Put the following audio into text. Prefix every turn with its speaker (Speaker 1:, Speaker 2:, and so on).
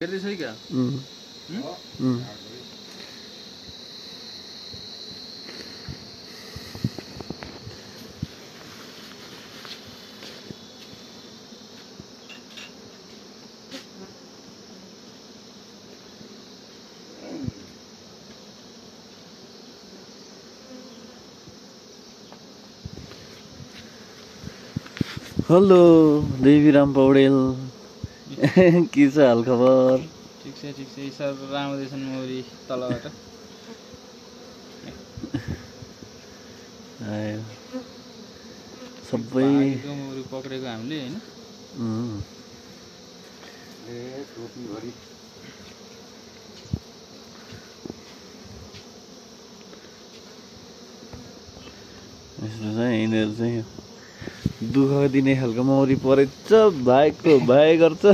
Speaker 1: हेर्दै छ क्या
Speaker 2: हेलो देवीराम पौडेल के छ हाल खबर?
Speaker 1: ठिक छ सर रामदेशन मौरी तलबाट
Speaker 2: आयो सबै
Speaker 1: मौरी पक्रेको हामीले हैन
Speaker 2: टोपीभरि यस्तो चाहिँ यिनीहरू चाहिँ दुःख दिने खालको मौरी परेछ भाइको भाइ गर्छ